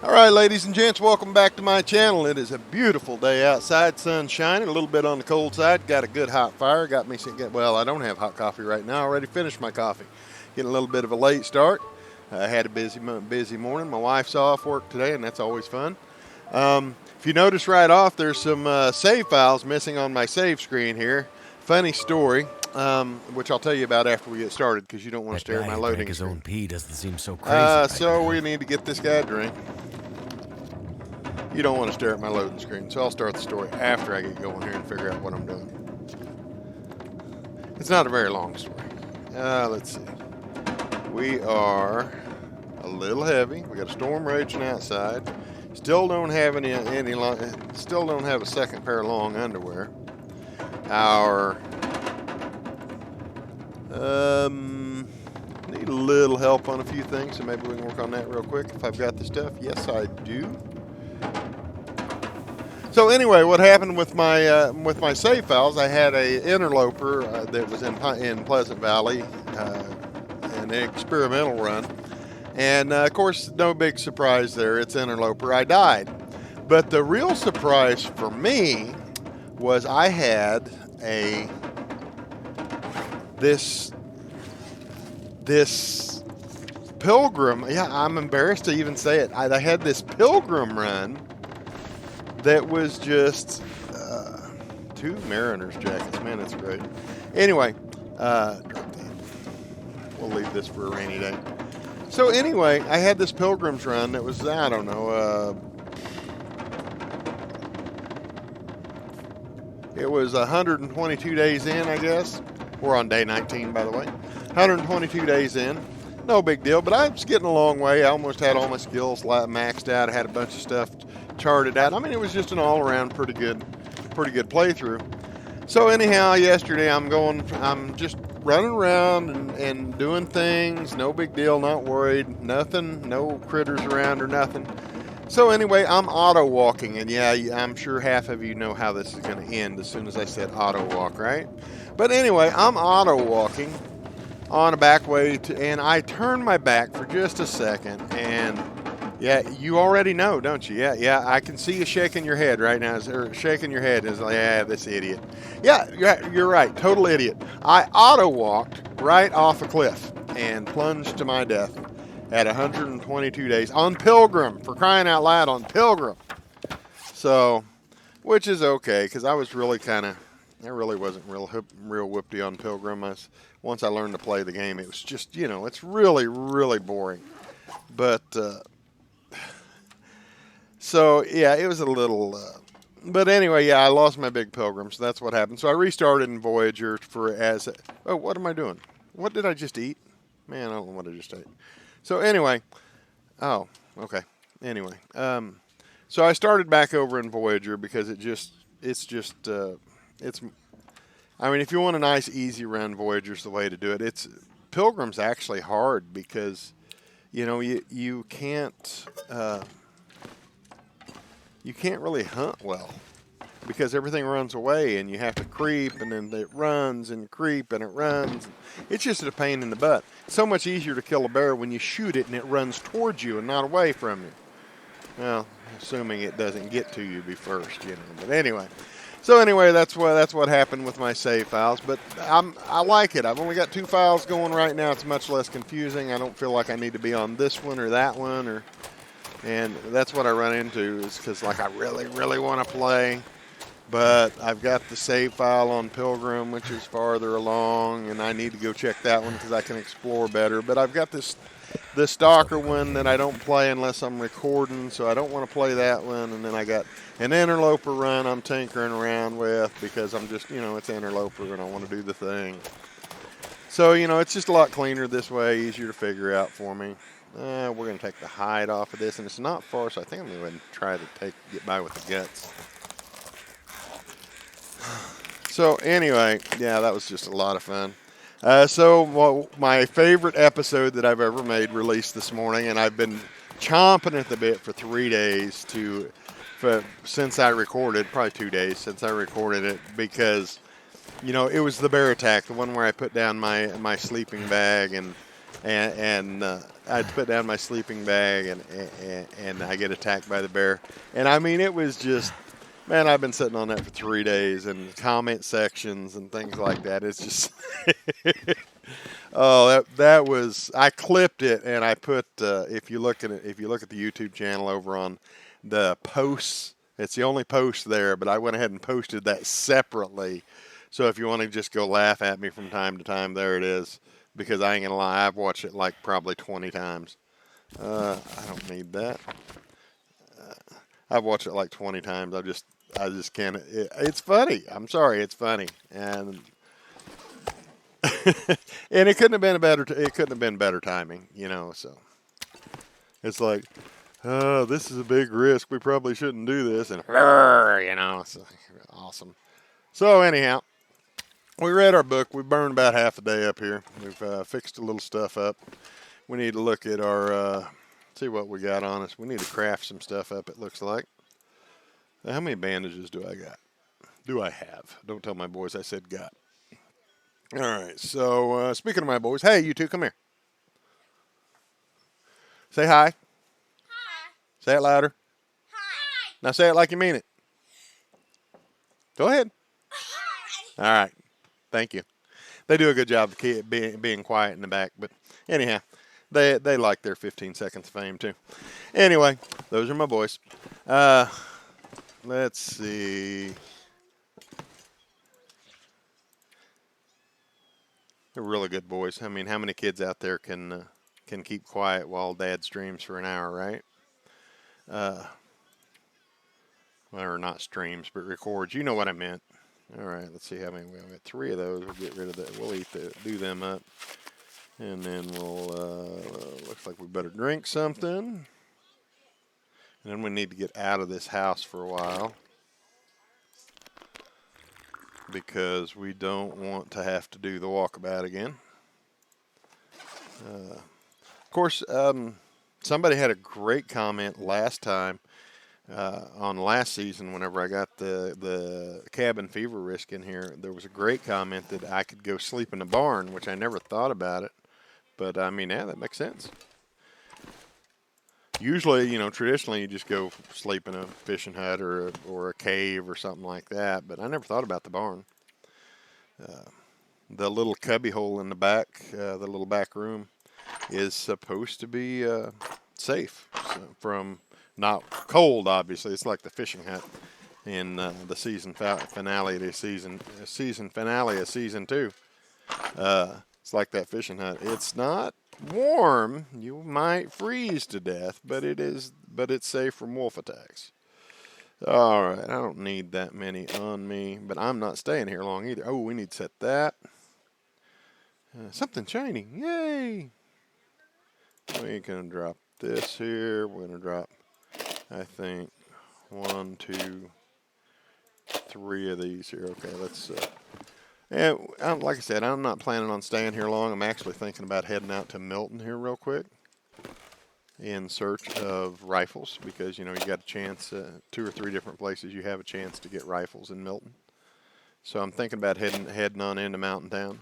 All right, ladies and gents, welcome back to my channel. It is a beautiful day outside, sun shining, a little bit on the cold side. Got a good hot fire. Got me some, well, I don't have hot coffee right now. I already finished my coffee. Getting a little bit of a late start. I had a busy morning. My wife's off work today, and that's always fun. If you notice right off, there's some save files missing on my save screen here. Funny story, which I'll tell you about after we get started because you don't want to stare at my loading his screen. own pee doesn't seem so crazy. So we need to get this guy a drink. You don't want to stare at my loading screen, so I'll start the story after I get going here and figure out what I'm doing. It's not a very long story. Let's see. We are a little heavy. We got a storm raging outside. Still don't have still don't have a second pair of long underwear. Our need a little help on a few things, so maybe we can work on that real quick if I've got the stuff. Yes, I do. So anyway, what happened with my save files? I had a interloper that was in Pleasant Valley, an experimental run, and of course, no big surprise there. It's interloper. I died, but the real surprise for me was I had this pilgrim. Yeah, I'm embarrassed to even say it. I had this pilgrim run that was just two Mariners jackets. Man, that's great. Anyway, we'll leave this for a rainy day. So anyway, I had this pilgrim's run that was, I don't know, it was 122 days in, I guess. We're on day 19, by the way. 122 days in. No big deal, but I was getting a long way. I almost had all my skills maxed out. I had a bunch of stuff charted out. I mean, it was just an all-around pretty good playthrough. So anyhow, yesterday I'm just running around and doing things. No big deal, not worried. Nothing, no critters around or nothing. So anyway, I'm auto walking, and yeah, I'm sure half of you know how this is going to end as soon as I said auto walk, right? But anyway, I'm auto walking on a back way and I turn my back for just a second, and yeah, you already know, don't you? Yeah, I can see you shaking your head right now, or shaking your head is like, yeah, this idiot. Yeah, you're right, total idiot. I auto walked right off a cliff and plunged to my death at 122 days on Pilgrim, for crying out loud, on Pilgrim. So, which is okay, because I really wasn't real whoopty on Pilgrim. Once I learned to play the game, it was just, it's really, really boring. But, so, yeah, it was a little, but anyway, yeah, I lost my big Pilgrim, so that's what happened. So I restarted in Voyager oh, what am I doing? What did I just eat? Man, I don't know what I just ate. So anyway, oh, okay. Anyway, so I started back over in Voyager because I mean, if you want a nice, easy run, Voyager's the way to do it. Pilgrim's actually hard because, you can't really hunt well because everything runs away and you have to creep, and then it runs and creep and it runs. It's just a pain in the butt. It's so much easier to kill a bear when you shoot it and it runs towards you and not away from you. Well, assuming it doesn't get to you first, But anyway. So anyway, that's what happened with my save files, but I like it. I've only got 2 files going right now. It's much less confusing. I don't feel like I need to be on this one or that one, and that's what I run into, is because like I really, really want to play, but I've got the save file on Pilgrim, which is farther along, and I need to go check that one because I can explore better. But I've got the Stalker one that I don't play unless I'm recording, so I don't want to play that one. And then I got an interloper run I'm tinkering around with because I'm just, it's interloper and I want to do the thing. So, it's just a lot cleaner this way, easier to figure out for me. We're going to take the hide off of this, and it's not far, so I think I'm going to go ahead and try to get by with the guts. So anyway, yeah, that was just a lot of fun. My favorite episode that I've ever made released this morning, and I've been chomping at the bit for 3 days since I recorded, probably 2 days since I recorded it, because, it was the bear attack, the one where I put down my sleeping bag and I'd put down my sleeping bag, and I get attacked by the bear. And I mean, it was just, man, I've been sitting on that for 3 days, and comment sections and things like that. It's just, oh, that was. I clipped it, and I put. If you look at it, if you look at the YouTube channel over on the posts, it's the only post there. But I went ahead and posted that separately. So if you want to just go laugh at me from time to time, there it is. Because I ain't gonna lie, I've watched it like probably 20 times. I don't need that. I've watched it like 20 times. I just can't. It's funny. I'm sorry, it's funny, and and it couldn't have been a better. It couldn't have been better timing, you know. So it's like, oh, this is a big risk. We probably shouldn't do this, and you know, so awesome. So anyhow. We read our book. We burned about half a day up here. We've fixed a little stuff up. We need to look at our, see what we got on us. We need to craft some stuff up, it looks like. How many bandages do I got? Do I have? Don't tell my boys I said got. All right, so speaking of my boys, hey, you two, come here. Say hi. Hi. Say it louder. Hi. Now say it like you mean it. Go ahead. Hi. All right. Thank you. They do a good job of being quiet in the back, but anyhow, they like their 15 seconds of fame too. Anyway, those are my boys. Let's see. They're really good boys. I mean, how many kids out there can keep quiet while Dad streams for an hour, right? Or not streams, but records. You know what I meant. All right, let's see how many we have. 3 of those. We'll get rid of that. We'll do them up. And then we'll, looks like we better drink something. And then we need to get out of this house for a while. Because we don't want to have to do the walkabout again. Of course, somebody had a great comment last time. On last season, whenever I got the cabin fever risk in here, there was a great comment that I could go sleep in the barn, which I never thought about it. But I mean, yeah, that makes sense. Usually, you know, traditionally you just go sleep in a fishing hut or a cave or something like that. But I never thought about the barn. The little cubby hole in the back, the little back room, is supposed to be safe from. Not cold, obviously. It's like the fishing hut in the season finale of season finale of season 2. It's like that fishing hut. It's not warm. You might freeze to death, but it's safe from wolf attacks. All right, I don't need that many on me, but I'm not staying here long either. Oh, we need to set that. Something shiny. Yay! We're gonna drop this here. We're gonna drop. I think 1, 2, 3 of these here. Okay, let's. And like I said, I'm not planning on staying here long. I'm actually thinking about heading out to Milton here real quick in search of rifles because you know you got a chance. 2 or 3 different places you have a chance to get rifles in Milton. So I'm thinking about heading on into Mountain Town.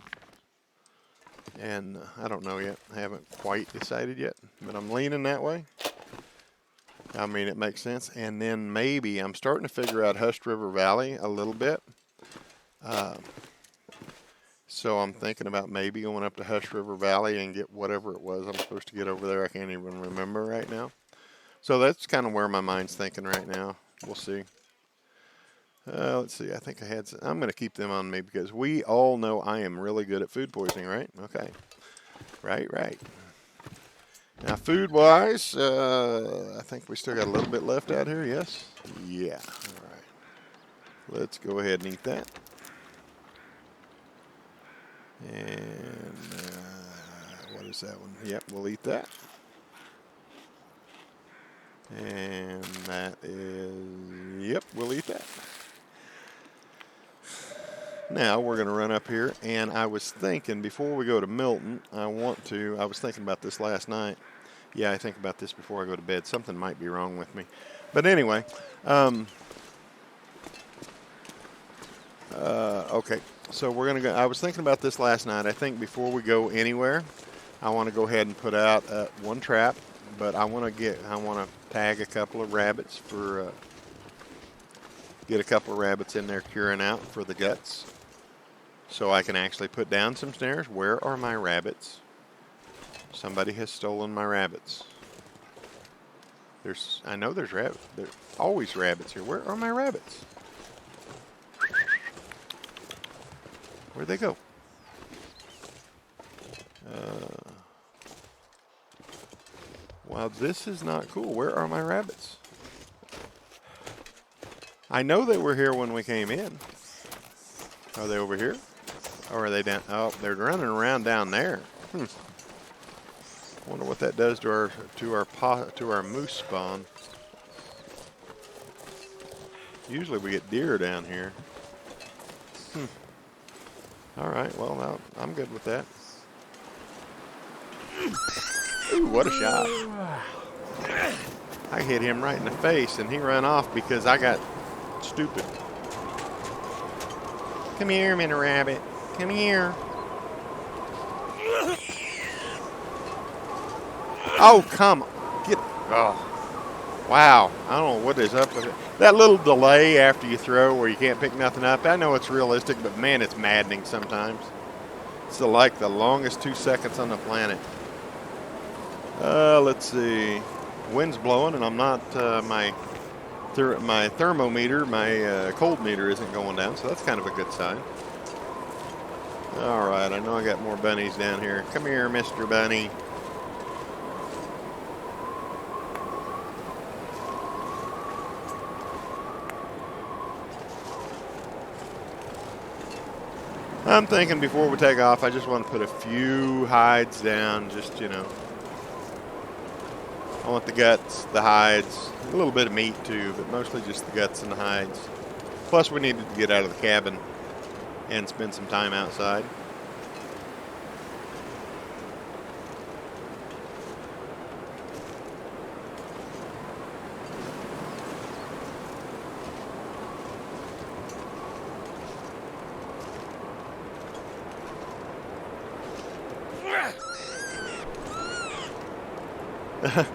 And I don't know yet. I haven't quite decided yet, but I'm leaning that way. I mean, it makes sense. And then maybe I'm starting to figure out Hushed River Valley a little bit. So I'm thinking about maybe going up to Hushed River Valley and get whatever it was I'm supposed to get over there. I can't even remember right now. So that's kind of where my mind's thinking right now. We'll see. Let's see. I think I'm going to keep them on me because we all know I am really good at food poisoning, right? Okay. Right. Now, food-wise, I think we still got a little bit left out here, yes? Yeah. All right. Let's go ahead and eat that. And what is that one? Yep, we'll eat that. And that is, yep, we'll eat that. Now, we're going to run up here, and I was thinking, before we go to Milton, I was thinking about this last night. Yeah, I think about this before I go to bed. Something might be wrong with me. But anyway, okay. So we're going to go. I was thinking about this last night. I think before we go anywhere, I want to go ahead and put out one trap, but I want to tag a couple of rabbits for, get a couple of rabbits in there curing out for the guts, so I can actually put down some snares. Where are my rabbits? Somebody has stolen my rabbits. I know there's rabbits. There's always rabbits here. Where are my rabbits? Where'd they go? Wow, this is not cool. Where are my rabbits? I know they were here when we came in. Are they over here? Or are they down? Oh, they're running around down there. Wonder what that does to our moose spawn. Usually we get deer down here. All right, well, now I'm good with that. Ooh, what a shot. I hit him right in the face, and he ran off because I got stupid. Come here, Minnie Rabbit. Come here. Oh, come on. Oh. Wow. I don't know what is up with it. That little delay after you throw where you can't pick nothing up, I know it's realistic, but man, it's maddening sometimes. It's like the longest 2 seconds on the planet. Let's see. Wind's blowing, and I'm not, my thermometer, my cold meter isn't going down, so that's kind of a good sign. All right, I know I got more bunnies down here. Come here, Mr. Bunny. I'm thinking before we take off, I just want to put a few hides down, just, you know. I want the guts, the hides, a little bit of meat too, but mostly just the guts and the hides. Plus we needed to get out of the cabin and spend some time outside.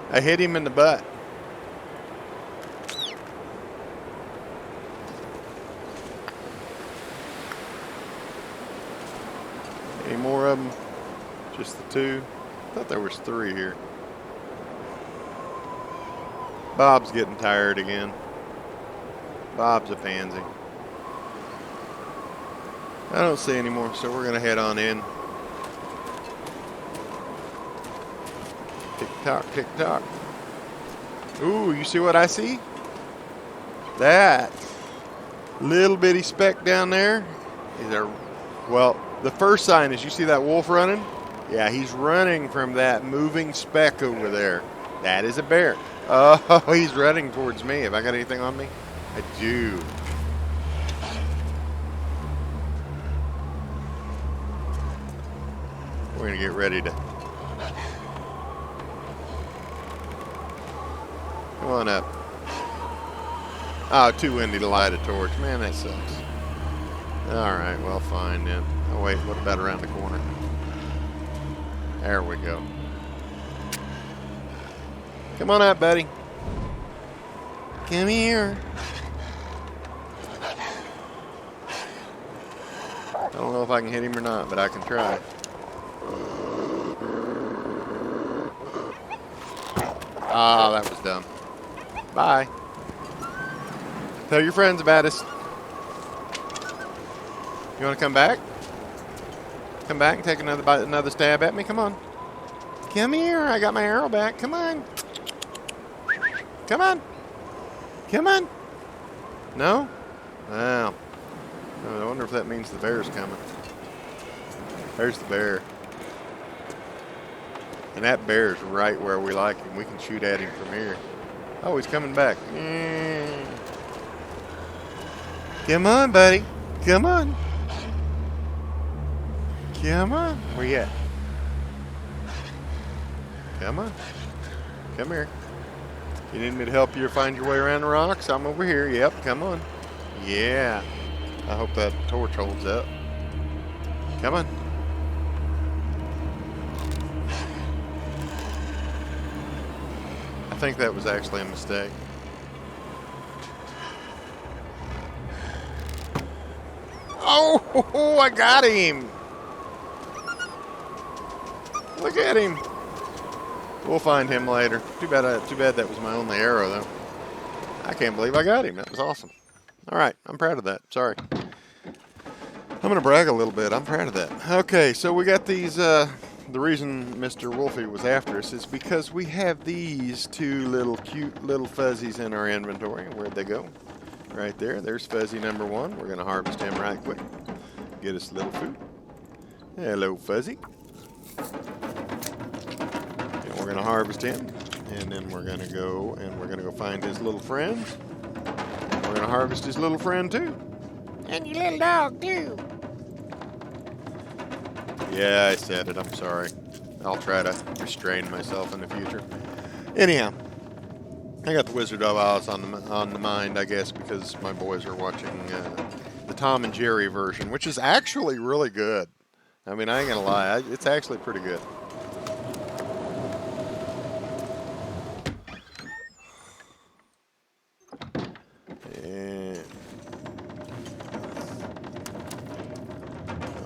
I hit him in the butt. Any more of them? Just the two? I thought there was three here. Bob's getting tired again. Bob's a pansy. I don't see any more, so we're going to head on in. Tick tock, tick tock. Ooh, you see what I see? That little bitty speck down there is a, well, the first sign is, you see that wolf running? Yeah, he's running from that moving speck over there. That is a bear. Oh, he's running towards me. Have I got anything on me? I do. We're going to get ready to. Come on up. Oh, too windy to light a torch. Man, that sucks. All right, well, fine then. Oh, wait, what about around the corner? There we go. Come on up, buddy. Come here. I don't know if I can hit him or not, but I can try. Ah, that was dumb. Bye. Tell your friends about us. You want to come back? Come back and take another stab at me? Come on. Come here. I got my arrow back. Come on. Come on. Come on. No? Wow. I wonder if that means the bear's coming. There's the bear. And that bear's right where we like him. We can shoot at him from here. Oh, he's coming back. Come on, buddy. Come on. Come on. Where you at? Come on. Come here. You need me to help you find your way around the rocks? I'm over here. Yep, come on. Yeah. I hope that torch holds up. Come on. think that was actually a mistake. Oh, I got him. Look at him. We'll find him later. Too bad that was my only arrow, though. I can't believe I got him. That was awesome. All right, I'm proud of that. Sorry. I'm going to brag a little bit. I'm proud of that. Okay, so we got these. The reason Mr. Wolfie was after us is because we have these two little cute little fuzzies in our inventory. Where'd they go? Right there. There's fuzzy number one. We're going to harvest him right quick. Get us a little food. Hello, fuzzy. And we're going to harvest him. And then we're going to go find his little friends. We're going to harvest his little friend too. And your little dog, too. Yeah, I said it. I'm sorry. I'll try to restrain myself in the future. Anyhow, I got the Wizard of Oz on the mind, I guess, because my boys are watching the Tom and Jerry version, which is actually really good. I mean, I ain't going to lie. It's actually pretty good.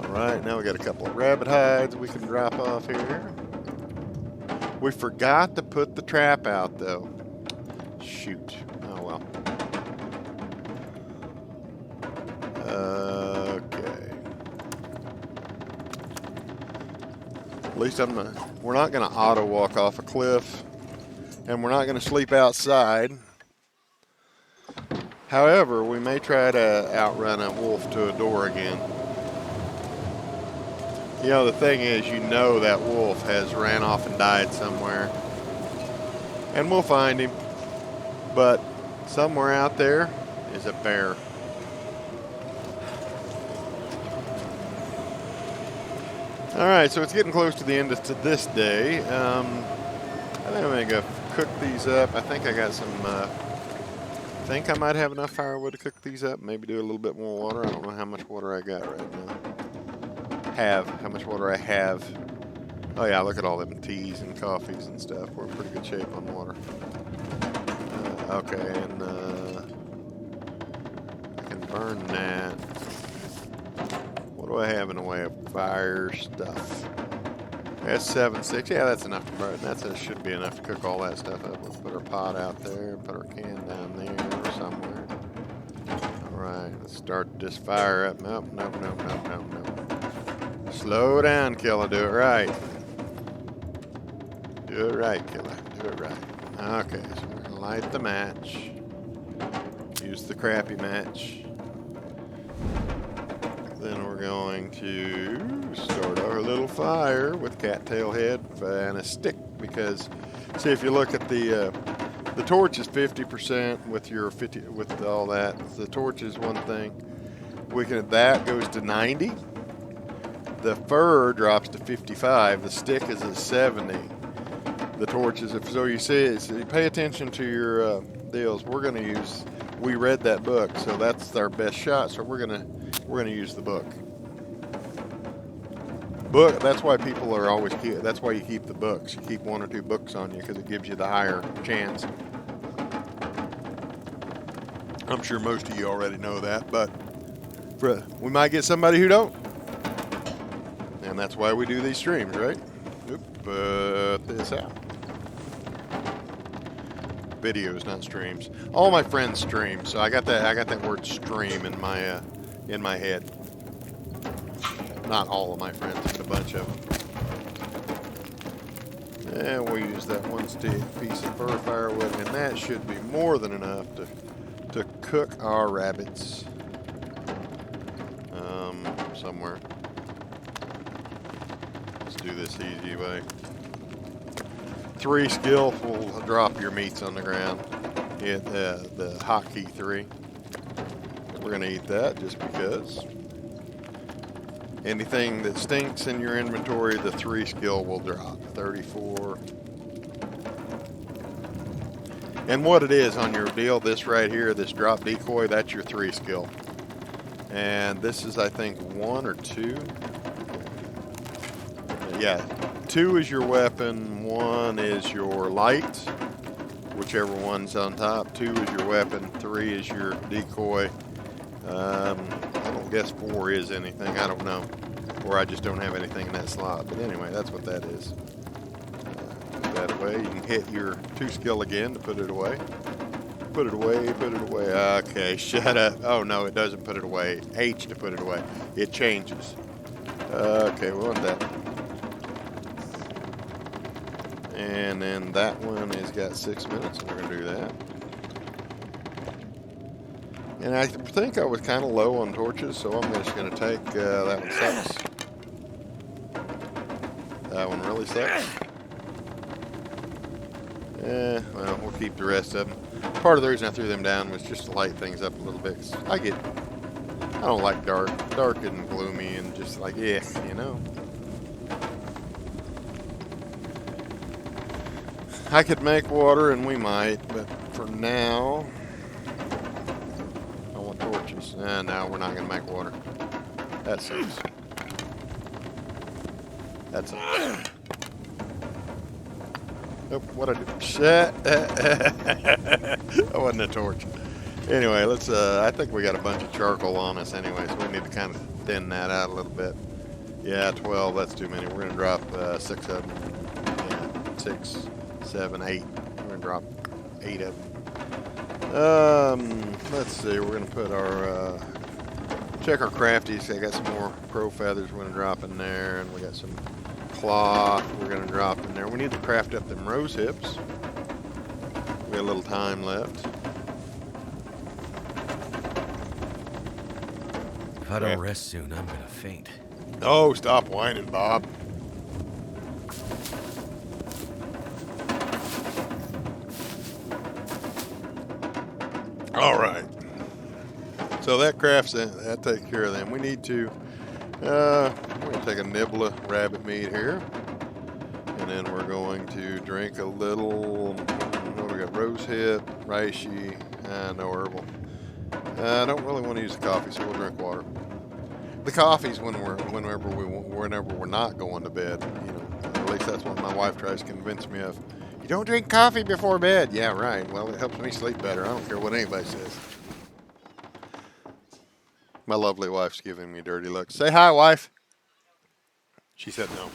Alright, now we got a couple of rabbit hides we can drop off here. We forgot to put the trap out, though. Shoot. Oh, well. Okay. At least we're not going to auto walk off a cliff, and we're not going to sleep outside. However, we may try to outrun a wolf to a door again. You know, the thing is, you know that wolf has ran off and died somewhere. And we'll find him. But somewhere out there is a bear. Alright, so it's getting close to the end of this day. I think I'm going to go cook these up. I think I got some... I think I might have enough firewood to cook these up. Maybe do a little bit more water. I don't know how much water I got right now. How much water I have. Oh yeah, look at all them teas and coffees and stuff. We're in pretty good shape on water. Okay, and I can burn that. What do I have in the way of fire stuff? That's 7.6. Yeah, that's enough to burn. Should be enough to cook all that stuff up. Let's put our pot out there, put our can down there or somewhere. Alright, let's start this fire up. Nope. Slow down, Killer. Do it right. Do it right, Killer. Do it right. Okay, so we're going to light the match. Use the crappy match. Then we're going to start our little fire with cattail head and a stick, because, see, if you look at the torch is 50% with all that. The torch is one thing. That goes to 90. The fur drops to 55. The stick is at 70. The torch is, so you see, pay attention to your deals. We're going to use, we read that book, so that's our best shot. So we're gonna use the book. That's why people are always, that's why you keep the books. You keep 1 or 2 books on you because it gives you the higher chance. I'm sure most of you already know that, but we might get somebody who don't. And that's why we do these streams, right? Put this out. Videos, not streams. All my friends stream, so I got that word stream in my head. Not all of my friends, but a bunch of them. And we'll use that one piece of fur firewood, and that should be more than enough to cook our rabbits. Somewhere. Let's do this easy way. 3 skill will drop your meats on the ground. Yeah, the hotkey 3. We're gonna eat that just because. Anything that stinks in your inventory, the 3 skill will drop. 34. And what it is on your deal, this right here, this drop decoy, that's your 3 skill. And this is, I think, 1 or 2. Yeah, 2 is your weapon, 1 is your light, whichever one's on top. 2 is your weapon, 3 is your decoy. I don't guess 4 is anything. I don't know. Or I just don't have anything in that slot. But anyway, that's what that is. Put that away. You can hit your 2 skill again to put it away. Put it away, put it away. Okay, shut up. Oh, no, it doesn't put it away. H to put it away. It changes. Okay, we want that. And then that one has got 6 minutes, and we're going to do that. And I think I was kind of low on torches, so I'm just going to take, that one sucks. That one really sucks. Well, we'll keep the rest of them. Part of the reason I threw them down was just to light things up a little bit. 'Cause I don't like dark and gloomy and just like, yeah, you know. I could make water, and we might, but for now, I want torches. No, we're not going to make water. That sucks. That sucks. Nope, what I do? Shit. That wasn't a torch. Anyway, let's, I think we got a bunch of charcoal on us anyway, so we need to kind of thin that out a little bit. Yeah, 12, that's too many. We're going to drop 6 of them. Yeah, 6, 7, 8. We're going to drop 8 of them. Let's see, we're going to put our, check our crafties. I got some more crow feathers we're going to drop in there, and we got some cloth we're going to drop in there. We need to craft up them rose hips. We got a little time left. If I don't rest soon, I'm gonna faint. Oh, stop whining, Bob. All right. So that crafts it. That takes care of them. We need to, we're going to take a nibble of rabbit meat here. And then we're going to drink a little, what do we got? Rose hip, reishi, no herbal. I don't really want to use the coffee, so we'll drink water. The coffee's whenever we're not going to bed, you know. At least that's what my wife tries to convince me of. You don't drink coffee before bed. Yeah, right. Well, it helps me sleep better. I don't care what anybody says. My lovely wife's giving me a dirty look. Say hi, wife. She said no.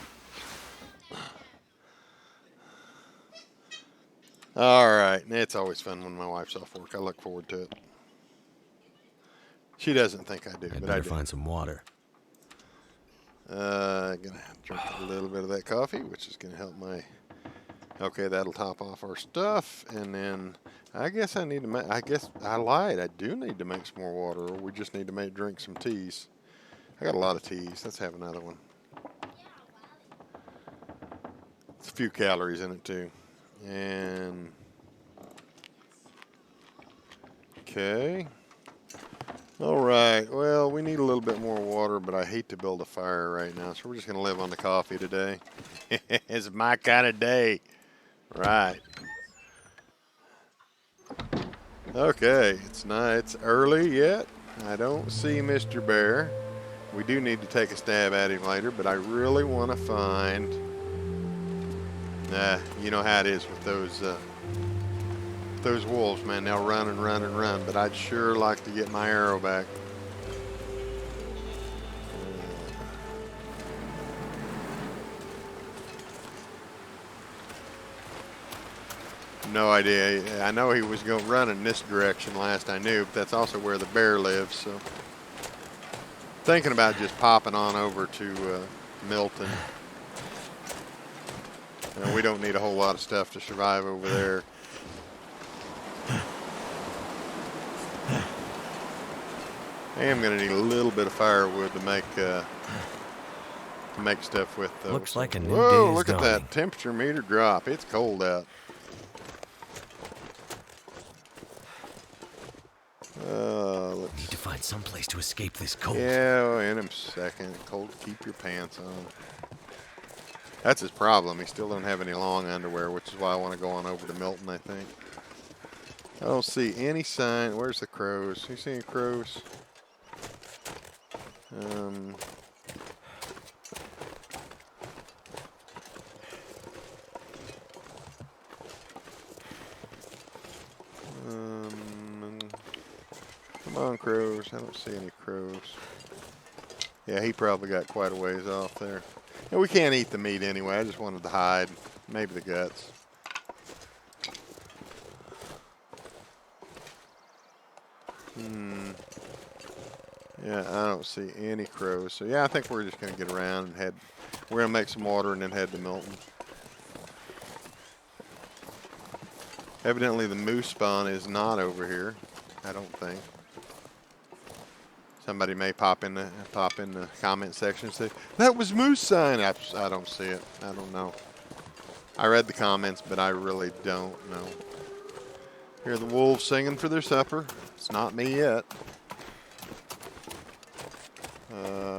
All right. It's always fun when my wife's off work. I look forward to it. She doesn't think I do, but I better do. find some water. Gonna have to drink a little bit of that coffee, which is gonna help my. Okay, that'll top off our stuff, and then I guess I need to make. I guess I lied. I do need to make some more water, or we just need to drink some teas. I got a lot of teas. Let's have another one. It's a few calories in it too, and okay. All right, well, we need a little bit more water, but I hate to build a fire right now, so we're just going to live on the coffee today. It's my kind of day. Right. Okay, it's early yet. I don't see Mr. Bear. We do need to take a stab at him later, but I really want to find... you know how it is with those wolves, man. They'll run and run and run, but I'd sure like to get my arrow back. No idea. I know he was going to run in this direction last I knew, but that's also where the bear lives, so. Thinking about just popping on over to Milton. We don't need a whole lot of stuff to survive over there. I am going to need a little bit of firewood to make stuff with, though. Looks like a new Whoa, day is look at dawning. that temperature meter drop. It's cold out. Need to find some place to escape this cold. Yeah, in a second. Cold, keep your pants on. That's his problem. He still don't have any long underwear, which is why I want to go on over to Milton, I think. I don't see any sign. Where's the crows? You see any crows? Come on, crows. I don't see any crows. Yeah, he probably got quite a ways off there. And we can't eat the meat anyway. I just wanted the hide, maybe the guts. Yeah, I don't see any crows. So yeah, I think we're just gonna get around and head. We're gonna make some water and then head to Milton. Evidently, the moose spawn is not over here. I don't think. Somebody may pop in the comment section and say that was moose sign. I don't see it. I don't know. I read the comments, but I really don't know. Hear the wolves singing for their supper. It's not me yet.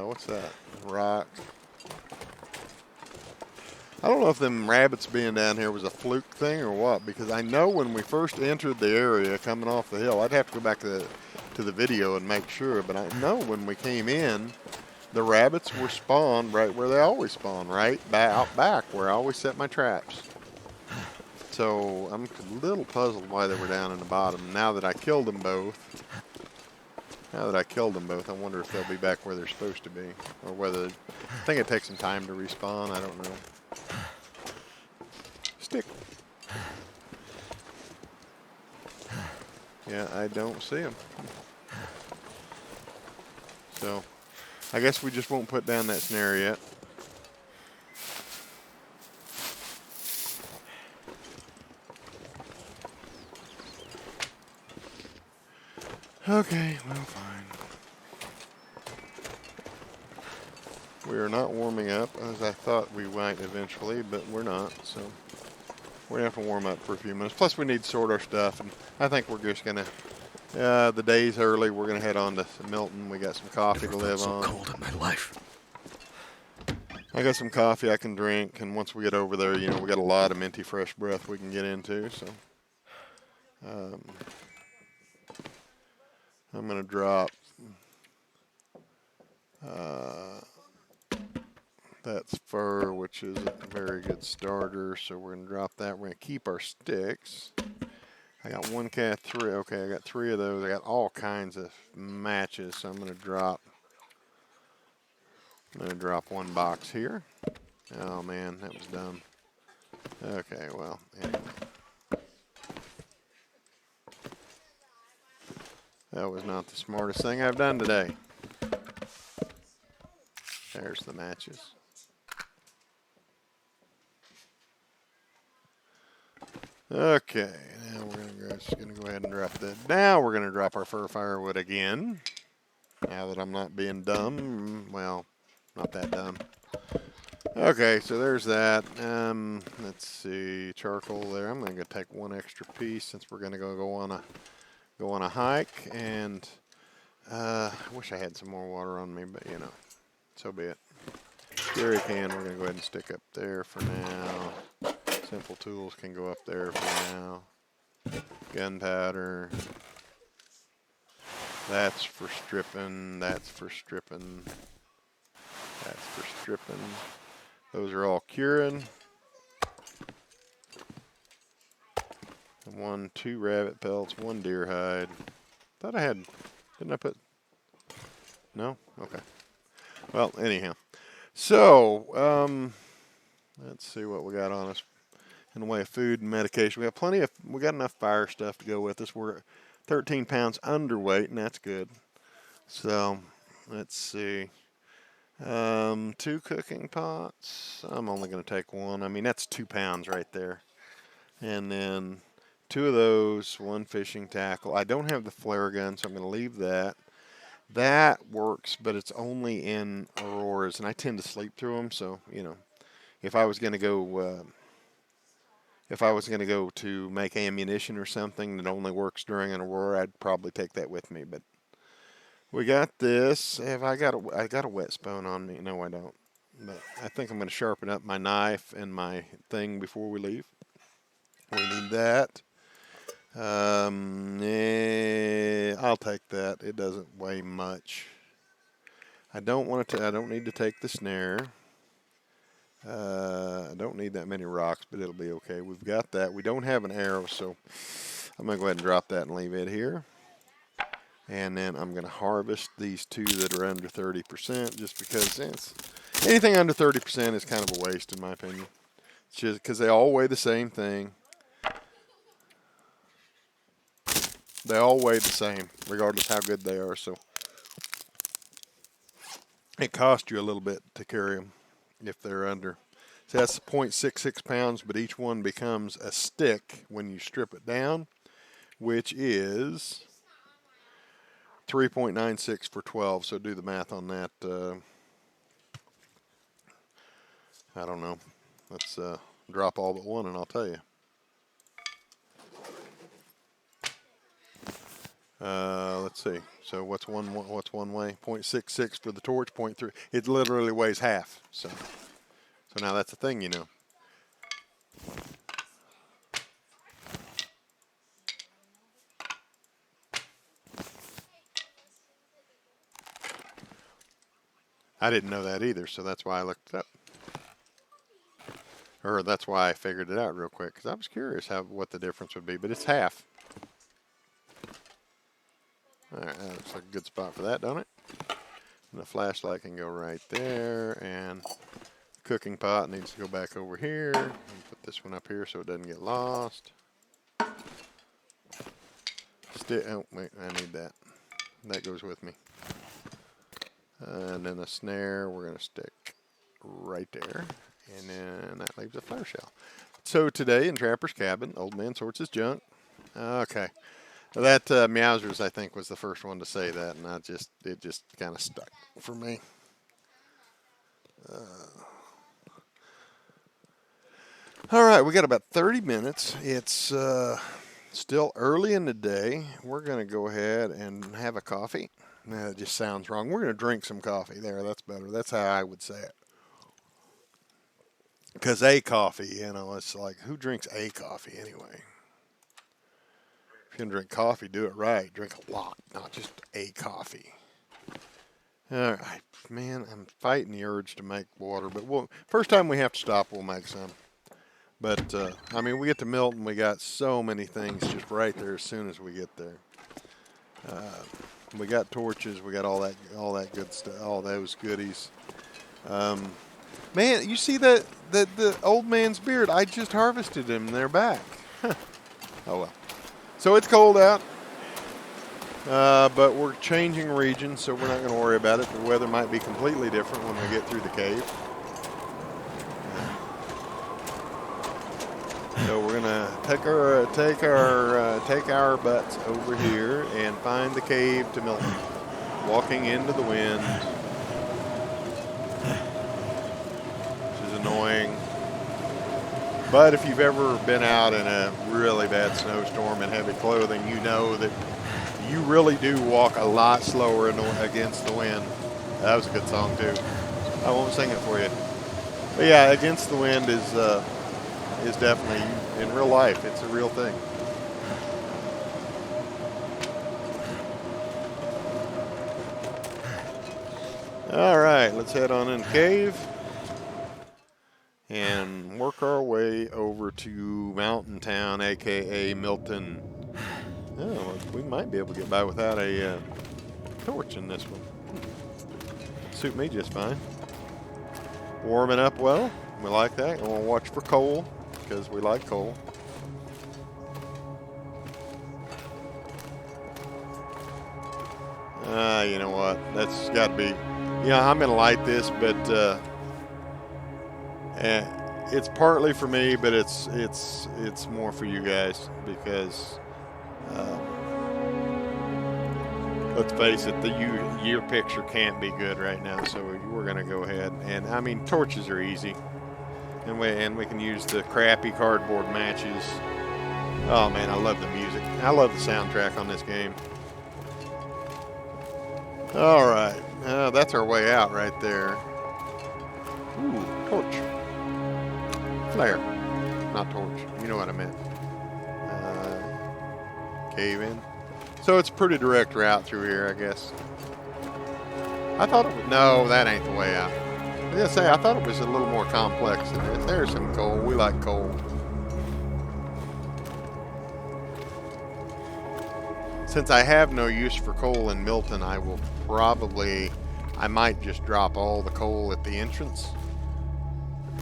What's that? Rock. I don't know if them rabbits being down here was a fluke thing or what, because I know when we first entered the area coming off the hill, I'd have to go back to the video and make sure, but I know when we came in, the rabbits were spawned right where they always spawn, right out back where I always set my traps. So I'm a little puzzled why they were down in the bottom. Now that I killed them both, I wonder if they'll be back where they're supposed to be, or whether, I think it takes some time to respawn, I don't know. Stick. Yeah, I don't see them. So, I guess we just won't put down that snare yet. Okay, well, fine. We are not warming up as I thought we might eventually, but we're not, so we're gonna have to warm up for a few minutes. Plus, we need to sort our stuff, and I think we're just gonna. The day's early. We're gonna head on to Milton. We got some coffee to live on. So cold in my life. I got some coffee I can drink, and once we get over there, you know, we got a lot of minty fresh breath we can get into. So, I'm gonna drop. That's fur, which is a very good starter. So we're gonna drop that. We're gonna keep our sticks. I got one cat, three. Okay, I got 3 of those. I got all kinds of matches. So I'm gonna drop 1 box here. Oh man, that was dumb. Okay, well, anyway. That was not the smartest thing I've done today. There's the matches. Okay, now we're just gonna go ahead and drop that. Now we're gonna drop our fir firewood again. Now that I'm not being dumb, well, not that dumb. Okay, so there's that. Let's see, charcoal there. I'm gonna take 1 extra piece since we're gonna go on a hike, and I wish I had some more water on me, but you know, so be it. Jerry can we're gonna go ahead and stick up there for now. Simple tools can go up there for now. Gunpowder. That's for stripping. That's for stripping. That's for stripping. Those are all curing. 2 rabbit pelts, 1 deer hide. Thought I had, didn't I put, no? Okay. Well, anyhow. So, let's see what we got on us in the way of food and medication. We got enough fire stuff to go with us. We're 13 pounds underweight, and that's good. So, let's see. 2 cooking pots. I'm only going to take 1. I mean, that's 2 pounds right there. And then 2 of those, 1 fishing tackle. I don't have the flare gun, so I'm going to leave that. That works, but it's only in auroras, and I tend to sleep through them. So, you know, if I was going to go to make ammunition or something that only works during an aurora, I'd probably take that with me. But we got this. I got a wet spone on me. No, I don't. But I think I'm going to sharpen up my knife and my thing before we leave. We need that. I'll take that. It doesn't weigh much. I don't need to take the snare. I don't need that many rocks, but it'll be okay. We've got that. We don't have an arrow, so I'm going to go ahead and drop that and leave it here. And then I'm going to harvest these two that are under 30% just because anything under 30% is kind of a waste in my opinion. It's just because they all weigh the same thing. They all weigh the same regardless how good they are. So it costs you a little bit to carry them if they're under. So that's 0.66 pounds, but each one becomes a stick when you strip it down, which is 3.96 for 12. So do the math on that. I don't know. Let's drop all but one and I'll tell you. Let's see. So what's one way? 0.66 for the torch, 0.3. It literally weighs half. So now that's a thing, you know. I didn't know that either, so that's why I looked it up. Or that's why I figured it out real quick, because I was curious what the difference would be, but it's half. All right, that looks like a good spot for that, don't it? And the flashlight can go right there, and the cooking pot needs to go back over here. And put this one up here so it doesn't get lost. Oh, wait, I need that. That goes with me. And then a snare we're going to stick right there. And then that leaves a flare shell. So today in Trapper's Cabin, Old Man sorts his junk. Okay. That Meowsers, I think, was the first one to say that, and it just kind of stuck for me. All right, we got about 30 minutes. It's still early in the day. We're going to go ahead and have a coffee. That just sounds wrong. We're going to drink some coffee. There, that's better. That's how I would say it. Because a coffee, you know, it's like, who drinks a coffee anyway? If you're going to drink coffee, do it right. Drink a lot, not just a coffee. All right, man, I'm fighting the urge to make water, but first time we have to stop, we'll make some. But, I mean, we get to Milton, we got so many things just right there as soon as we get there. We got torches, we got all that good stuff, all those goodies. Man, you see the old man's beard? I just harvested him, and they're back. Oh, well. So it's cold out, but we're changing regions, so we're not going to worry about it. The weather might be completely different when we get through the cave. So we're gonna take our butts over here and find the cave to Milton. Walking into the wind, which is annoying. But if you've ever been out in a really bad snowstorm in heavy clothing, you know that you really do walk a lot slower against the wind. That was a good song too. I won't sing it for you. But yeah, against the wind is definitely, in real life, it's a real thing. All right, let's head on in the cave and work our way over to Mountain Town, aka Milton. Oh, we might be able to get by without a torch in this one. Suit me just fine. Warming up well. We like that. We'll watch for coal, because we like coal. You know what? That's got to be... Yeah, I'm going to light this, but it's partly for me, but it's more for you guys, because let's face it, your picture can't be good right now, so we're going to go ahead. And, I mean, torches are easy. And we can use the crappy cardboard matches. Oh man, I love the music. I love the soundtrack on this game. All right, that's our way out right there. Ooh, torch. Flare, not torch. You know what I meant. Cave in. So it's a pretty direct route through here, I guess. I thought it was... No, that ain't the way out. I was going to say, I thought it was a little more complex than this. There's some coal. We like coal. since I have no use for coal in Milton, I might just drop all the coal at the entrance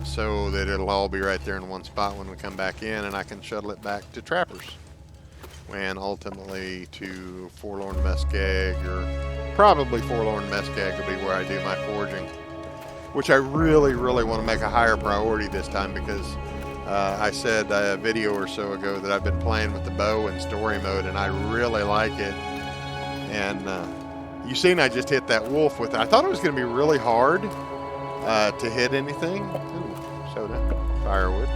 so that it'll all be right there in one spot when we come back in, and I can shuttle it back to Trappers when ultimately to Forlorn Muskeg, or probably Forlorn Muskeg will be where I do my forging, which I really want to make a higher priority this time, because I said a video or so ago that I've been playing with the bow in story mode and I really like it. And you seen I just hit that wolf with it. I thought it was going to be really hard to hit anything. Ooh, soda, firewood,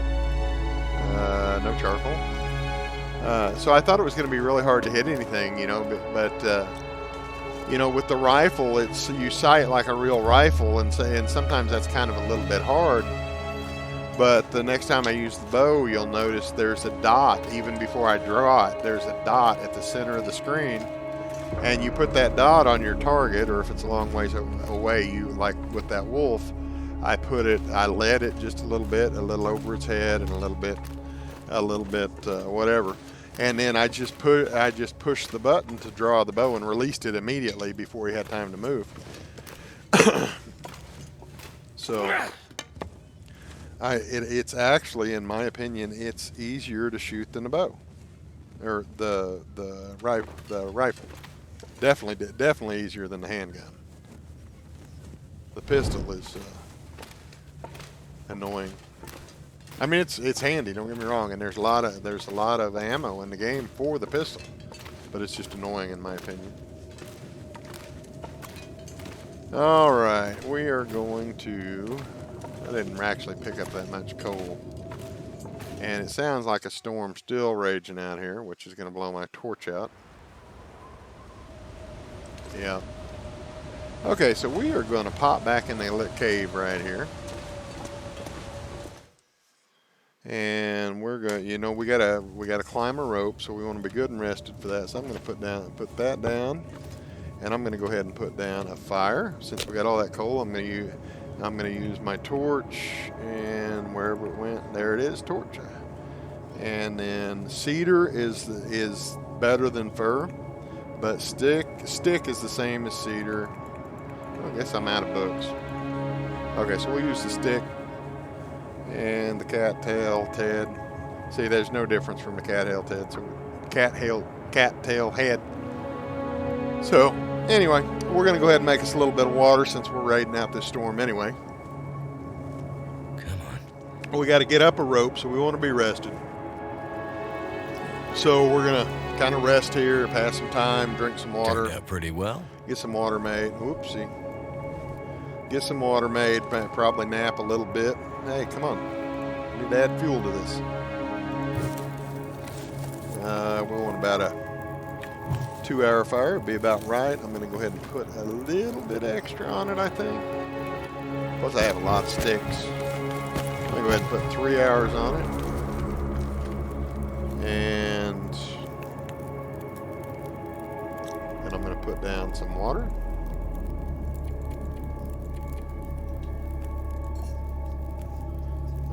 no charcoal. So I thought it was going to be really hard to hit anything, you know, but you know, with the rifle, you sight like a real rifle, and sometimes that's kind of a little bit hard. But the next time I use the bow, you'll notice there's a dot, even before I draw it, there's a dot at the center of the screen. And you put that dot on your target, or if it's a long ways away, you, like with that wolf, I led it just a little over its head, and a little bit, whatever. And then I just pushed the button to draw the bow and released it immediately before he had time to move. So it's actually, in my opinion, it's easier to shoot than a bow, or the rifle. Definitely easier than the handgun. The pistol is annoying. I mean, it's handy. Don't get me wrong, and there's a lot of ammo in the game for the pistol, but it's just annoying in my opinion. All right, we are going to. I didn't actually pick up that much coal. And it sounds like a storm still raging out here, which is going to blow my torch out. Yeah. Okay, so we are going to pop back in the cave right here. And we're going to, you know, we gotta climb a rope, so we want to be good and rested for that. So I'm going to put that down. And I'm going to go ahead and put down a fire. Since we got all that coal, I'm going to use my torch, and wherever it went, there it is, torch. And then cedar is better than fir, but stick is the same as cedar. I guess I'm out of books. Okay, so we'll use the stick and the cattail head. See, there's no difference from the cattail head. So cattail head. So anyway, we're going to go ahead and make us a little bit of water since we're riding out this storm anyway. Come on. We got to get up a rope, so we want to be rested. So we're going to kind of rest here, pass some time, drink some water. Turned out pretty well. Get some water made. Whoopsie. Get some water made, probably nap a little bit. Hey, come on. We need to add fuel to this. We want about a 2-hour fire. It'd be about right. I'm going to go ahead and put a little bit extra on it, I think. Plus, I have a lot of sticks. I'm going to go ahead and put 3 hours on it. And then I'm going to put down some water.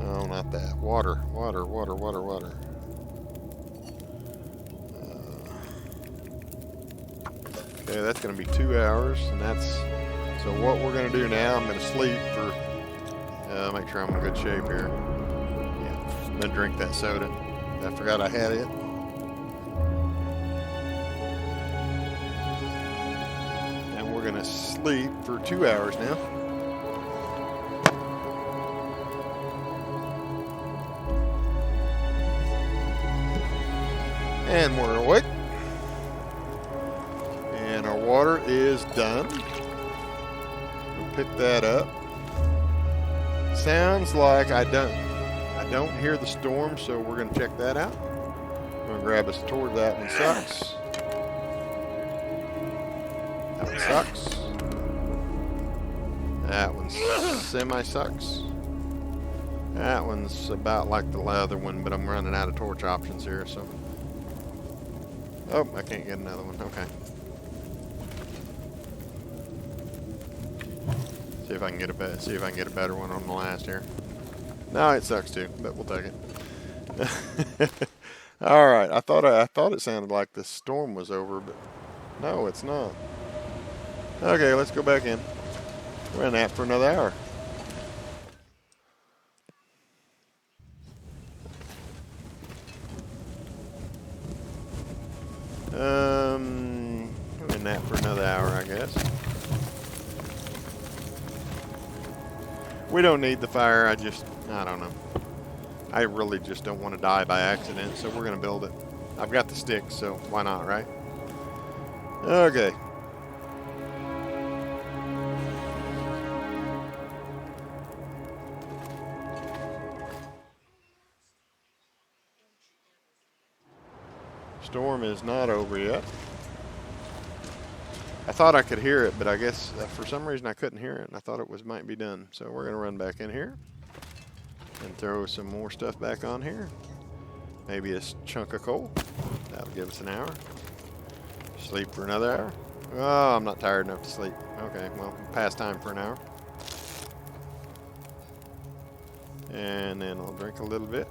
Oh, not that. Water. Okay, that's going to be 2 hours, and so what we're going to do now, I'm going to sleep for, make sure I'm in good shape here. Yeah, I'm going to drink that soda. I forgot I had it. And we're going to sleep for 2 hours now. And we're awake. And our water is done. We'll pick that up. Sounds like I don't hear the storm, so we're going to check that out. I'm going to grab us toward that one. Sucks. That one sucks. That one semi-sucks. That one's about like the other one, but I'm running out of torch options here, so. Oh, I can't get another one. Okay. See if I can get a better one on the last here. No, it sucks too, but we'll take it. All right, I thought it sounded like the storm was over, but no, it's not. Okay, let's go back in. We're in that for another hour. We're in that for another hour, I guess. We don't need the fire. I don't know. I really just don't want to die by accident, so we're gonna build it. I've got the sticks, so why not, right? Okay. Storm is not over yet. I thought I could hear it, but I guess for some reason I couldn't hear it, and I thought it might be done. So we're gonna run back in here and throw some more stuff back on here. Maybe a chunk of coal. That'll give us an hour. Sleep for another hour. Oh, I'm not tired enough to sleep. Okay, well, past time for an hour. And then I'll drink a little bit.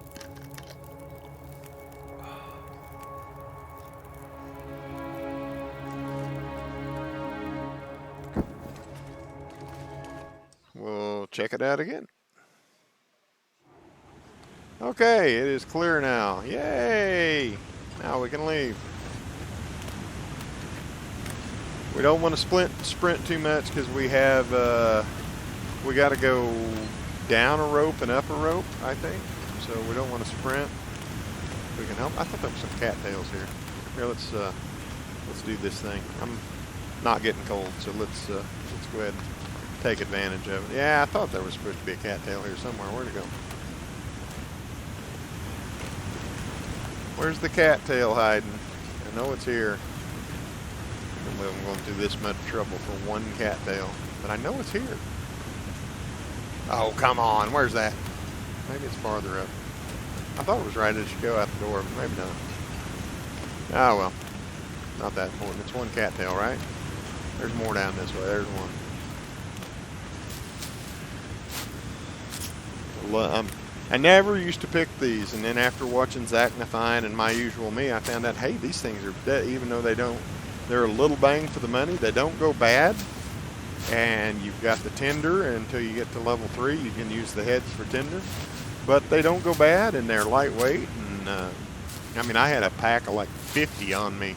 We'll check it out again. Okay, it is clear now. Yay! Now we can leave. We don't want to sprint too much because we have we got to go down a rope and up a rope, I think. So we don't want to sprint. We can help. I thought there were some cattails here. Here, let's do this thing. I'm not getting cold, so let's go ahead and take advantage of it. Yeah, I thought there was supposed to be a cattail here somewhere. Where'd it go? Where's the cattail hiding? I know it's here. I'm going through this much trouble for one cattail, but I know it's here. Oh, come on. Where's that? Maybe it's farther up. I thought it was right as you go out the door, but maybe not. Oh, well. Not that important. It's one cattail, right? There's more down this way. There's one. I never used to pick these, and then after watching Zachnifying and My Usual Me, I found out, hey, these things are, even though they're a little bang for the money, they don't go bad. And you've got the tinder until you get to level 3. You can use the heads for tinder, but they don't go bad, and they're lightweight. And I mean, I had a pack of like 50 on me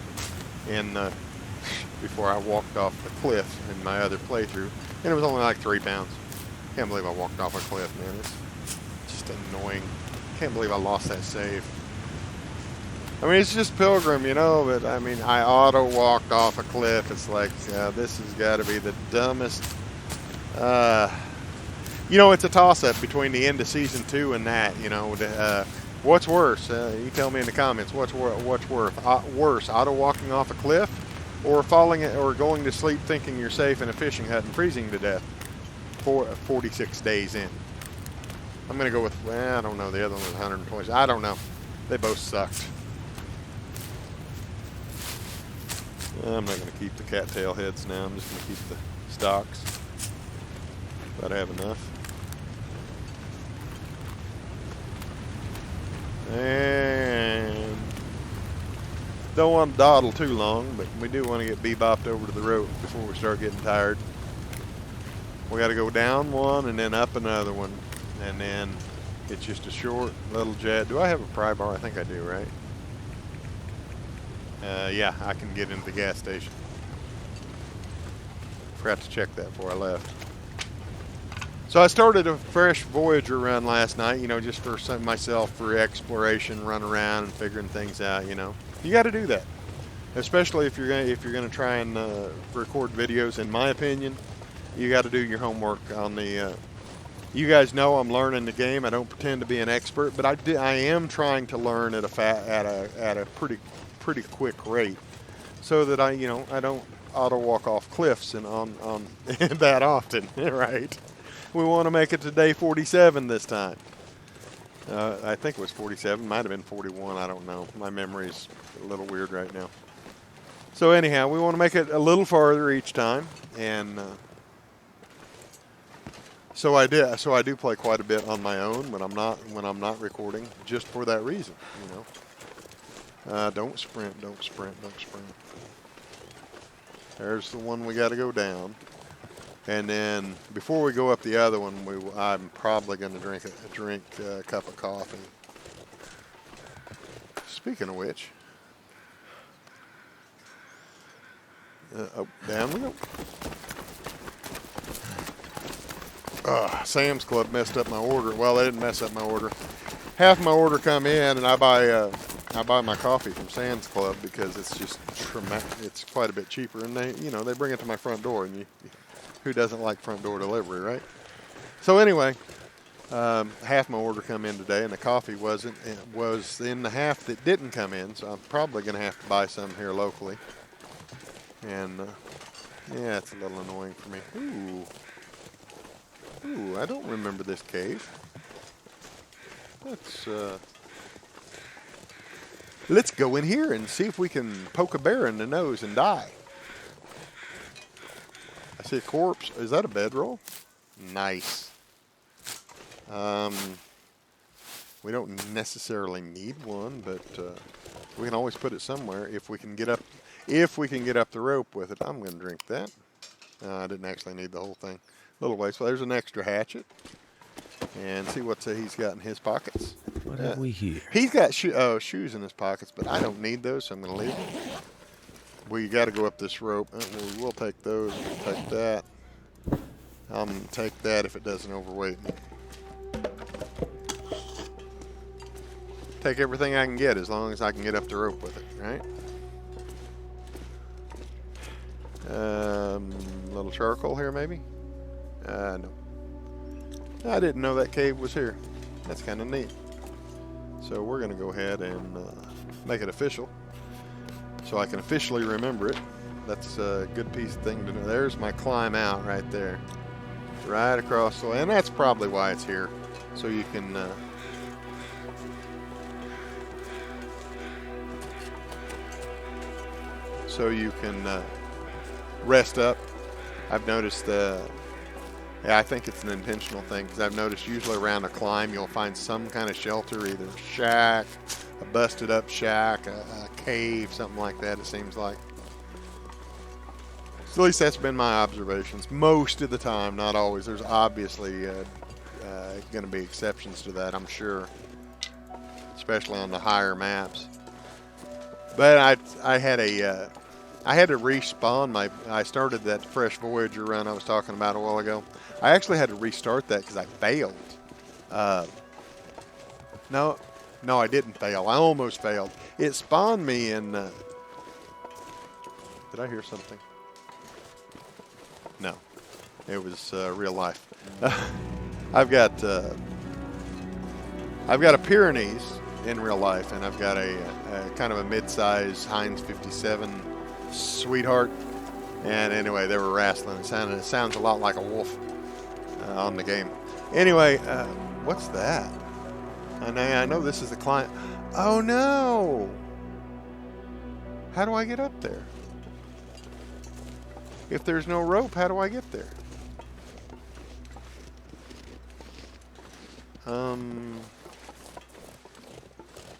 before I walked off the cliff in my other playthrough, and it was only like 3 pounds. Can't believe I walked off a cliff, man. It's just annoying. Can't believe I lost that save. I mean, it's just Pilgrim, you know, but I mean, I auto-walked off a cliff. It's like, this has got to be the dumbest. You know, it's a toss-up between the end of Season 2 and that, you know. What's worse? You tell me in the comments, what's worse, auto-walking off a cliff or or going to sleep thinking you're safe in a fishing hut and freezing to death 46 days in? I'm going to go with, well, I don't know, the other one was 120. I don't know. They both sucked. I'm not going to keep the cattail heads now. I'm just going to keep the stocks. But I have enough. And don't want to dawdle too long, but we do want to get bebopped over to the rope before we start getting tired. We got to go down one and then up another one. And then it's just a short little jet. Do I have a pry bar? I think I do, right? Yeah, I can get into the gas station. Forgot to check that before I left. So I started a fresh Voyager run last night, you know, just for myself, for exploration, run around and figuring things out, you know. You got to do that. Especially if you're going to try and record videos, in my opinion, you got to do your homework on the you guys know I'm learning the game. I don't pretend to be an expert, but I am trying to learn at a pretty quick rate, so that I don't auto walk off cliffs and on that often, right? We want to make it to day 47 this time. I think it was 47, might have been 41. I don't know. My memory's a little weird right now. So anyhow, we want to make it a little farther each time, and so I do play quite a bit on my own when I'm not recording, just for that reason, you know. Don't sprint, don't sprint, don't sprint. There's the one we got to go down. And then before we go up the other one, I'm probably going to drink a cup of coffee. Speaking of which, oh, down we go. Sam's Club messed up my order. Well, they didn't mess up my order. Half my order come in, and I buy my coffee from Sam's Club because it's just it's quite a bit cheaper, and they bring it to my front door, and who doesn't like front door delivery, right? So anyway, half my order come in today, and the coffee was in the half that didn't come in, so I'm probably going to have to buy some here locally. And yeah, it's a little annoying for me. Ooh, I don't remember this cave. Let's go in here and see if we can poke a bear in the nose and die. I see a corpse. Is that a bedroll? Nice. We don't necessarily need one, but we can always put it somewhere if we can get up. If we can get up the rope with it, I'm going to drink that. I didn't actually need the whole thing. A little ways. So there's an extra hatchet. And see what he's got in his pockets. What have we here? He's got shoes in his pockets, but I don't need those, so I'm going to leave them. We got to go up this rope. We'll take those. We'll take that. I'm going to take that if it doesn't overweight me. Take everything I can get as long as I can get up the rope with it, right? Little charcoal here, maybe? No. I didn't know that cave was here. That's kind of neat. So we're going to go ahead and make it official so I can officially remember it. That's a good piece of thing to know. There's my climb out right there. Right across the way. And that's probably why it's here. So you can... rest up. I've noticed yeah, I think it's an intentional thing because I've noticed usually around a climb you'll find some kind of shelter, either a shack, a busted up shack, a cave, something like that, it seems like. So at least that's been my observations. Most of the time, not always. There's obviously going to be exceptions to that, I'm sure, especially on the higher maps. But I had to respawn I started that Fresh Voyager run I was talking about a while ago. I actually had to restart that because I failed. No, I didn't fail. I almost failed. It spawned me in... did I hear something? No. It was real life. I've got a Pyrenees in real life, and I've got a kind of a mid-size Heinz 57 Sweetheart. And anyway, they were wrestling. It sounds a lot like a wolf on the game. Anyway, what's that? I know this is the climb. Oh no! How do I get up there? If there's no rope, how do I get there?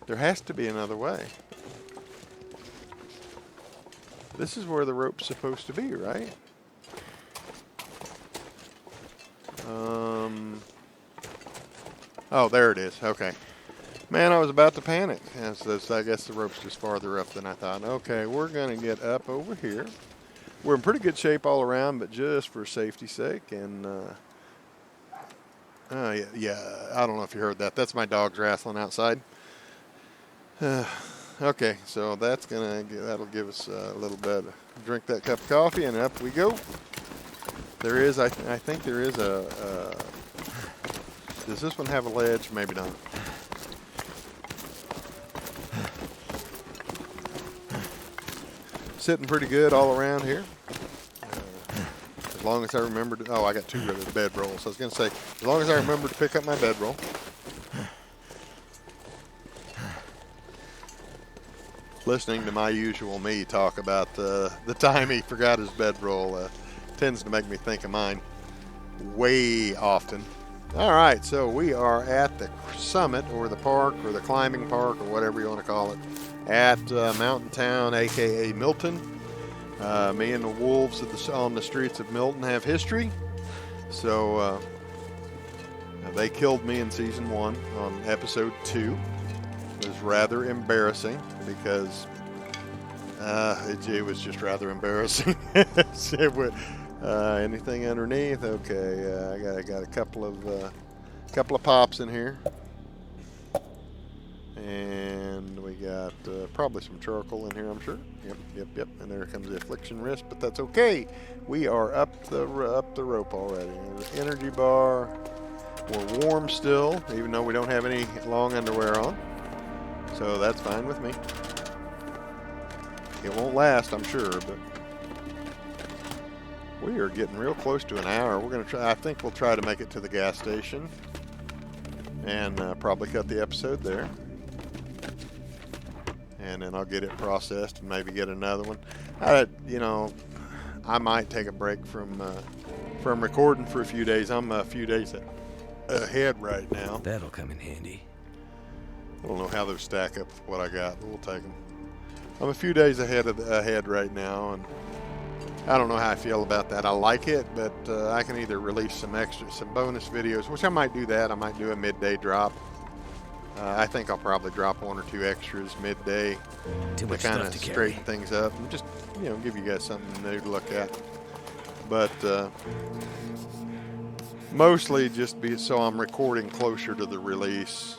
There has to be another way. This is where the rope's supposed to be, right? Oh, there it is. Okay. Man, I was about to panic. I guess the rope's just farther up than I thought. Okay, we're going to get up over here. We're in pretty good shape all around, but just for safety's sake. And, yeah, I don't know if you heard that. That's my dogs wrestling outside. Okay, so that'll give us a little bit. Drink that cup of coffee, and up we go. There is, I think there is does this one have a ledge? Maybe not. Sitting pretty good all around here. As long as I remember to, I got 2 of the bedrolls. I was going to say, as long as I remember to pick up my bedroll. Listening to my usual me talk about the time he forgot his bedroll tends to make me think of mine way often. All right, so we are at the summit or the park or the climbing park or whatever you want to call it at Mountain Town, aka Milton. Me and the wolves on the streets of Milton have history. So they killed me in season 1 on episode 2. It was rather embarrassing because it was just rather embarrassing. Anything underneath? Okay, I got a couple of pops in here, and we got probably some charcoal in here, I'm sure. Yep. And there comes the affliction wrist, but that's okay. We are up the rope already. There's an energy bar. We're warm still, even though we don't have any long underwear on. So that's fine with me. It won't last, I'm sure, but we are getting real close to an hour. We're going to try, I think we'll try to make it to the gas station and probably cut the episode there. And then I'll get it processed and maybe get another one. I might take a break from recording for a few days. I'm a few days ahead right now. That'll come in handy. I don't know how those stack up with what I got, but we'll take them. I'm a few days ahead right now, and I don't know how I feel about that. I like it, but I can either release some bonus videos, which I might do that. I might do a midday drop. I think I'll probably drop 1 or 2 extras midday to kind of straighten things up and just, give you guys something new to look at. But mostly just so I'm recording closer to the release.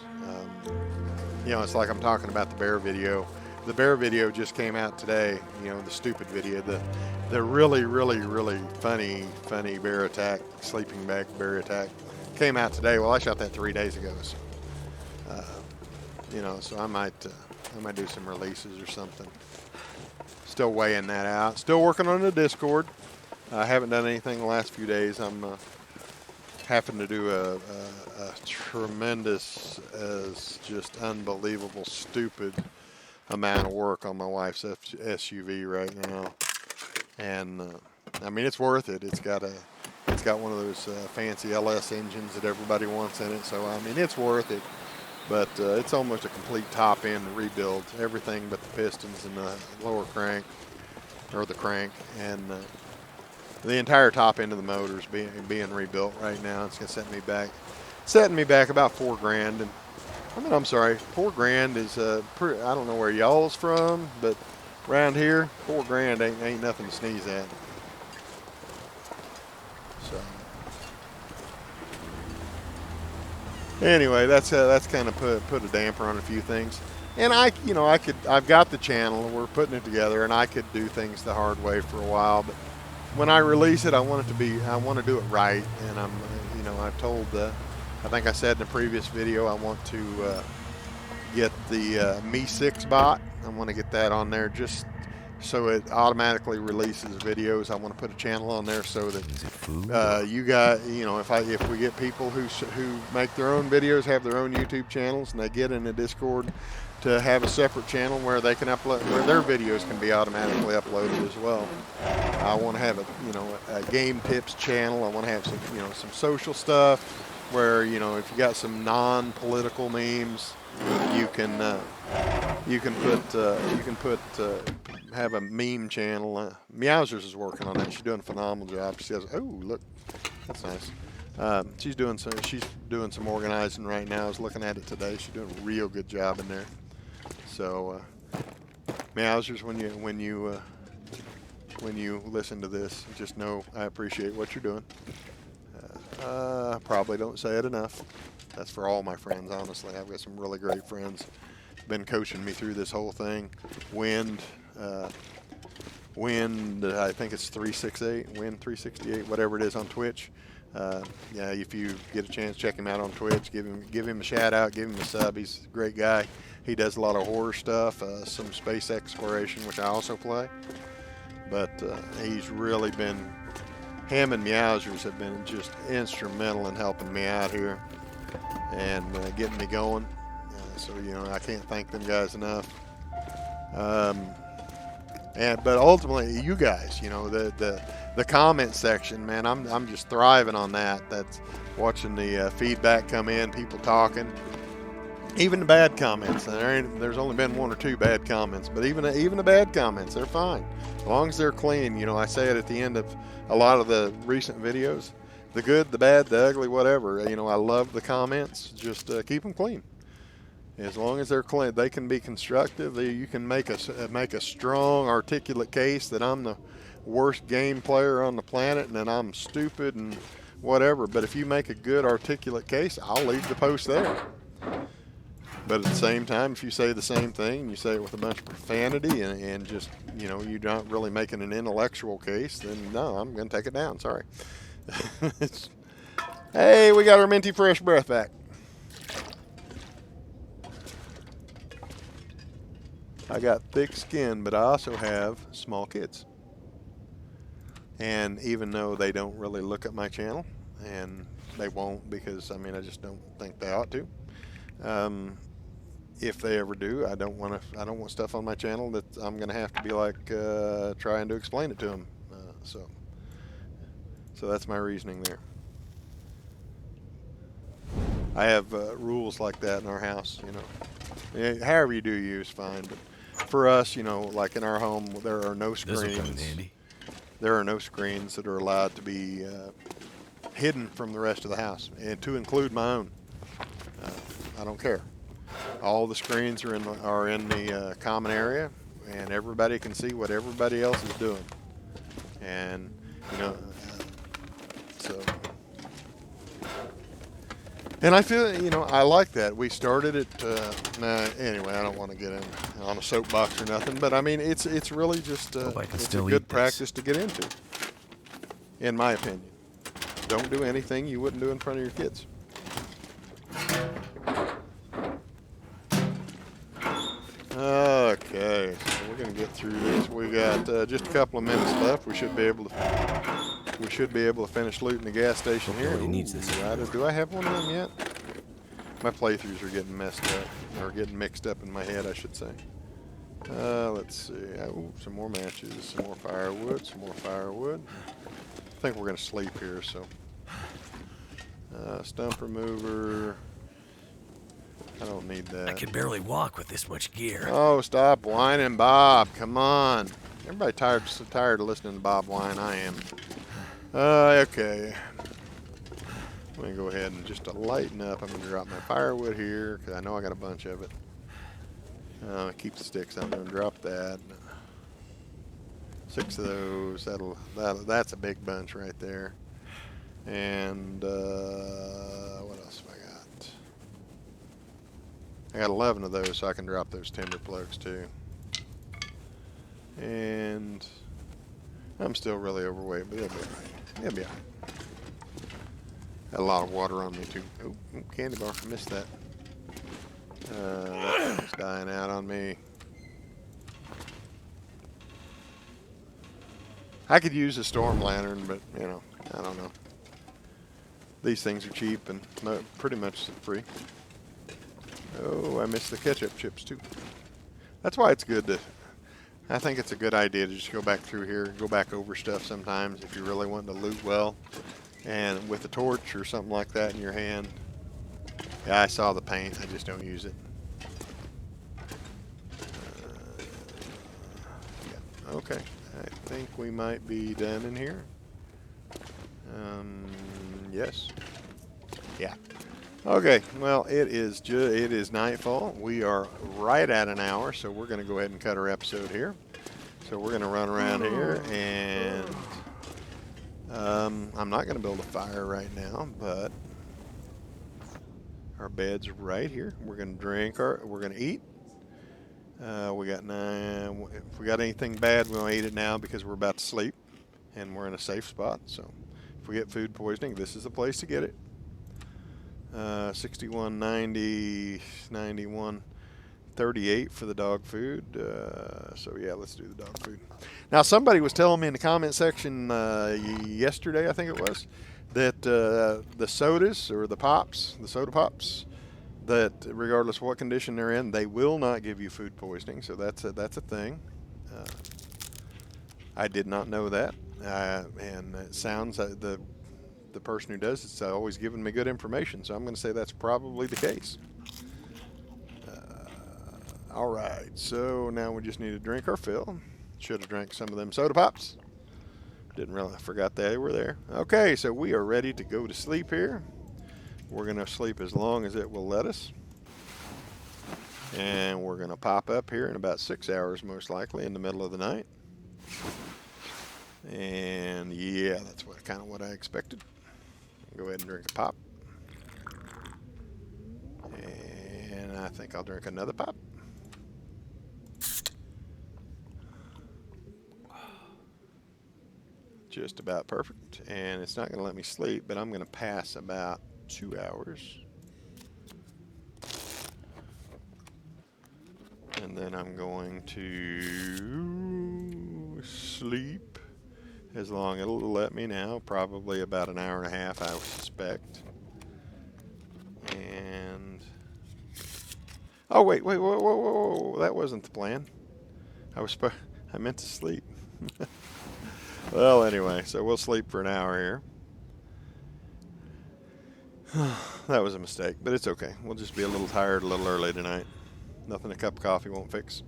It's like I'm talking about the bear video. The bear video just came out today, the stupid video, the really, really, really funny bear attack, sleeping bag bear attack came out today. Well, I shot that 3 days ago, so, so I might do some releases or something. Still weighing that out. Still working on the Discord. I haven't done anything the last few days. I'm having to do a tremendous, just unbelievable, stupid amount of work on my wife's SUV right now, and it's worth it. It's got one of those fancy LS engines that everybody wants in it, so it's worth it. But it's almost a complete top end rebuild, everything but the pistons and the lower crank, or the crank, and the entire top end of the motor is being rebuilt right now. It's gonna setting me back about $4,000. And I'm sorry, $4,000 is I don't know where y'all's from, but around here, $4,000 ain't nothing to sneeze at. So anyway, that's kind of put a damper on a few things. And I've got the channel, we're putting it together, and I could do things the hard way for a while, but when I release it, I want to do it right. And I've told I think I said in a previous video, I want to get the Me 6 bot. I want to get that on there just so it automatically releases videos. I want to put a channel on there so that you guys, if we get people who make their own videos, have their own YouTube channels, and they get in the Discord to have a separate channel where they can upload, where their videos can be automatically uploaded as well. I want to have a game tips channel. I want to have some social stuff, where if you got some non-political memes, you can have a meme channel. Meowsers is working on that. She's doing a phenomenal job. She has, oh look, that's nice. She's doing some organizing right now. I was looking at it today. She's doing a real good job in there. So Meowsers, when you listen to this, just know I appreciate what you're doing. Probably don't say it enough. That's for all my friends, honestly. I've got some really great friends. Been coaching me through this whole thing. Wind, I think it's 368, Wind 368, whatever it is on Twitch. Yeah, if you get a chance, check him out on Twitch. Give him a shout out. Give him a sub. He's a great guy. He does a lot of horror stuff, some space exploration, which I also play. But he's really been. Him and Meowsers have been just instrumental in helping me out here and getting me going. So I can't thank them guys enough. But ultimately, you guys, the comment section, man, I'm just thriving on that. That's watching the feedback come in, people talking. Even the bad comments. There's only been 1 or 2 bad comments, but even the bad comments, they're fine as long as they're clean. You know, I say it at the end of a lot of the recent videos: the good, the bad, the ugly, whatever. You know, I love the comments. Just keep them clean. As long as they're clean, they can be constructive. You can make a strong, articulate case that I'm the worst game player on the planet and that I'm stupid and whatever. But if you make a good, articulate case, I'll leave the post there. But at the same time, if you say the same thing, you say it with a bunch of profanity and just, you know, you're not really making an intellectual case, then no, I'm going to take it down. Sorry. Hey, we got our minty fresh breath back. I got thick skin, but I also have small kids. And even though they don't really look at my channel, and they won't because, I mean, I just don't think they ought to. If they ever do, I don't want stuff on my channel that I'm going to have to be like trying to explain it to them. So that's my reasoning there. I have rules like that in our house, you know. However you do you is fine, but for us, you know, like in our home, there are no screens. There are no screens that are allowed to be hidden from the rest of the house, and to include my own. I don't care. All the screens are in the common area, and everybody can see what everybody else is doing. And you know, so. And I feel, you know, I like that. We started it. Anyway, I don't want to get in on a soapbox or nothing, but I mean, it's really just it's a good practice to get into, in my opinion. Don't do anything you wouldn't do in front of your kids. Okay, so we're gonna get through this. We got just a couple of minutes left. We should be able to finish looting the gas station here. He needs this. Do I have one of them yet? My playthroughs are getting messed up, or getting mixed up in my head, I should say. Let's see. Oh, some more matches, some more firewood, some more firewood. I think we're gonna sleep here, so. Stump remover. I don't need that. I can barely walk with this much gear. Oh, stop whining, Bob. Come on. Everybody tired of listening to Bob whine. I am. Okay. I'm going to go ahead and just to lighten up, I'm going to drop my firewood here because I know I got a bunch of it. Keep the sticks. I'm going to drop that. 6 of those. That's a big bunch right there. And what else have I got? I got 11 of those, so I can drop those timber plugs too. And I'm still really overweight, but it'll be alright. It'll be alright. Got a lot of water on me too. Oh, candy bar, I missed that. That thing's dying out on me. I could use a storm lantern, but you know, I don't know. These things are cheap and pretty much free. Oh, I missed the ketchup chips too. That's why it's good to, I think it's a good idea to just go back through here, go back over stuff sometimes if you really want to loot well. And with a torch or something like that in your hand. Yeah, I saw the paint, I just don't use it. Yeah, okay, I think we might be done in here. Yes. Yeah. Okay, well, it is nightfall. We are right at an hour, so we're going to go ahead and cut our episode here. So we're going to run around here, and I'm not going to build a fire right now, but our bed's right here. We're going to drink, we're going to eat. We got 9. If we got anything bad, we won't eat it now because we're about to sleep, and we're in a safe spot. So if we get food poisoning, this is the place to get it. 61, 90, 91, 38 for the dog food. So yeah, let's do the dog food. Now somebody was telling me in the comment section yesterday, I think it was, that the sodas or the pops, the soda pops, that regardless of what condition they're in, they will not give you food poisoning. So that's a thing. I did not know that, and it sounds the person who does it's always giving me good information, so I'm going to say that's probably the case. All right, so now we just need to drink our fill. Should have drank some of them soda pops. Didn't really, forgot they were there. Okay, so we are ready to go to sleep here. We're gonna sleep as long as it will let us. And we're gonna pop up here in about 6 hours, most likely, in the middle of the night. And yeah, that's kind of what I expected. Go ahead and drink a pop. And I think I'll drink another pop. Just about perfect. And it's not going to let me sleep, but I'm going to pass about 2 hours. And then I'm going to sleep as long as it'll let me now. Probably about an hour and a half, I would suspect. And oh wait, whoa, that wasn't the plan. I meant to sleep. Well, anyway, so we'll sleep for an hour here. That was a mistake, but it's okay. We'll just be a little tired a little early tonight. Nothing a cup of coffee won't fix.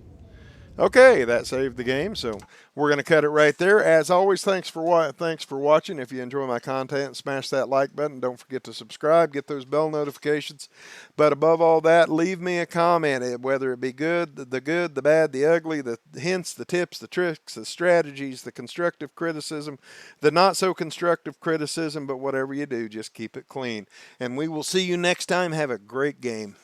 Okay, that saved the game, so we're going to cut it right there. As always, thanks for watching. If you enjoy my content, smash that like button. Don't forget to subscribe, get those bell notifications. But above all that, leave me a comment, whether it be good, the bad, the ugly, the hints, the tips, the tricks, the strategies, the constructive criticism, the not so constructive criticism, but whatever you do, just keep it clean. And we will see you next time. Have a great game.